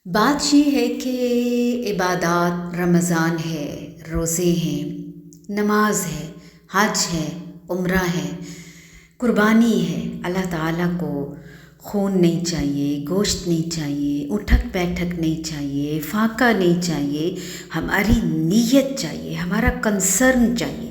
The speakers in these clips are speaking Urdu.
بات یہ ہے کہ عبادات رمضان ہے، روزے ہیں، نماز ہے، حج ہے، عمرہ ہے، قربانی ہے۔ اللہ تعالیٰ کو خون نہیں چاہیے، گوشت نہیں چاہیے، اٹھک بیٹھک نہیں چاہیے، فاقہ نہیں چاہیے، ہماری نیت چاہیے، ہمارا کنسرن چاہیے۔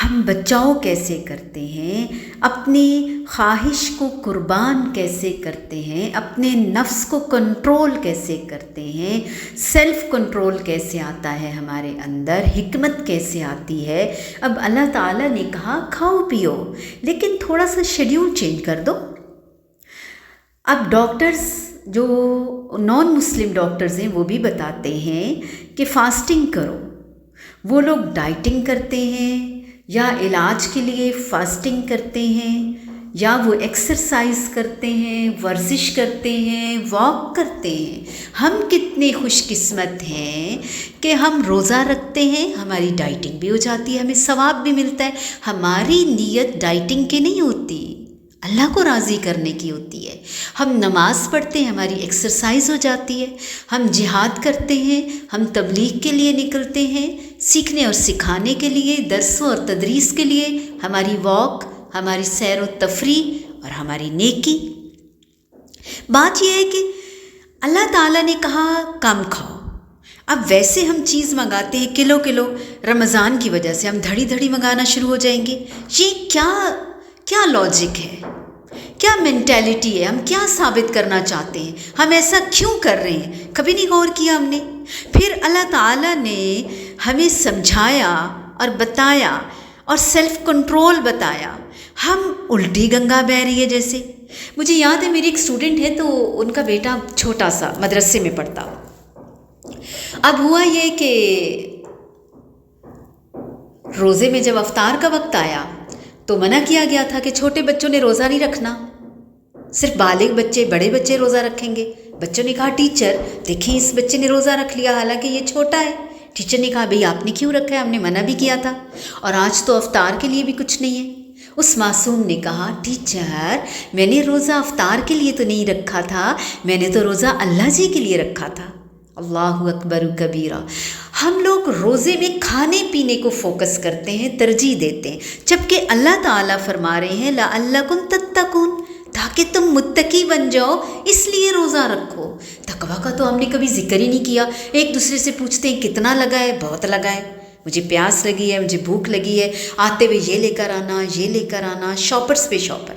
ہم بچاؤ کیسے کرتے ہیں، اپنی خواہش کو قربان کیسے کرتے ہیں، اپنے نفس کو کنٹرول کیسے کرتے ہیں، سیلف کنٹرول کیسے آتا ہے ہمارے اندر، حکمت کیسے آتی ہے۔ اب اللہ تعالیٰ نے کہا کھاؤ پیو، لیکن تھوڑا سا شیڈیول چینج کر دو۔ اب ڈاکٹرز جو نان مسلم ڈاکٹرز ہیں وہ بھی بتاتے ہیں کہ فاسٹنگ کرو۔ وہ لوگ ڈائٹنگ کرتے ہیں یا علاج کے لیے فاسٹنگ کرتے ہیں، یا وہ ایکسرسائز کرتے ہیں، ورزش کرتے ہیں، واک کرتے ہیں۔ ہم کتنے خوش قسمت ہیں کہ ہم روزہ رکھتے ہیں، ہماری ڈائٹنگ بھی ہو جاتی ہے، ہمیں ثواب بھی ملتا ہے۔ ہماری نیت ڈائٹنگ کی نہیں ہوتی، اللہ کو راضی کرنے کی ہوتی ہے۔ ہم نماز پڑھتے ہیں، ہماری ایکسرسائز ہو جاتی ہے۔ ہم جہاد کرتے ہیں، ہم تبلیغ کے لیے نکلتے ہیں، سیکھنے اور سکھانے کے لیے، درس اور تدریس کے لیے، ہماری واک، ہماری سیر و تفریح اور ہماری نیکی۔ بات یہ ہے کہ اللہ تعالیٰ نے کہا کم کھاؤ۔ اب ویسے ہم چیز منگاتے ہیں کلو کلو، رمضان کی وجہ سے ہم دھڑی دھڑی منگانا شروع ہو جائیں گے۔ یہ کیا لاجک ہے، کیا مینٹیلٹی ہے، ہم کیا ثابت کرنا چاہتے ہیں، ہم ایسا کیوں کر رہے ہیں، کبھی نہیں غور کیا ہم نے۔ پھر اللہ تعالیٰ نے ہمیں سمجھایا اور بتایا اور سیلف کنٹرول بتایا، ہم الٹی گنگا بہہ رہی ہے جیسے۔ مجھے یاد ہے میری ایک اسٹوڈنٹ ہے، تو ان کا بیٹا چھوٹا سا مدرسے میں پڑھتا۔ اب ہوا یہ کہ روزے میں جب افطار کا وقت آیا تو منع کیا گیا تھا کہ چھوٹے بچوں نے روزہ نہیں رکھنا، صرف بالغ بچے، بڑے بچے روزہ رکھیں گے۔ بچوں نے کہا ٹیچر دیکھیں اس بچے نے روزہ رکھ لیا، حالانکہ یہ چھوٹا ہے۔ ٹیچر نے کہا بھئی آپ نے کیوں رکھا ہے، ہم نے منع بھی کیا تھا، اور آج تو افطار کے لیے بھی کچھ نہیں ہے۔ اس معصوم نے کہا ٹیچر میں نے روزہ افطار کے لیے تو نہیں رکھا تھا، میں نے تو روزہ اللہ جی کے لیے رکھا تھا۔ اللہ اکبر کبیرہ۔ ہم لوگ روزے میں کھانے پینے کو فوکس کرتے ہیں، ترجیح دیتے ہیں، جبکہ اللہ تعالیٰ فرما رہے ہیں لعلکم تتقون، تاکہ تم متقی بن جاؤ، اس لیے روزہ رکھو۔ تقویٰ کا تو ہم نے کبھی ذکر ہی نہیں کیا۔ ایک دوسرے سے پوچھتے ہیں کتنا لگا ہے، بہت لگا ہے، مجھے پیاس لگی ہے، مجھے بھوک لگی ہے، آتے ہوئے یہ لے کر آنا، یہ لے کر آنا، شاپرز پہ شاپر۔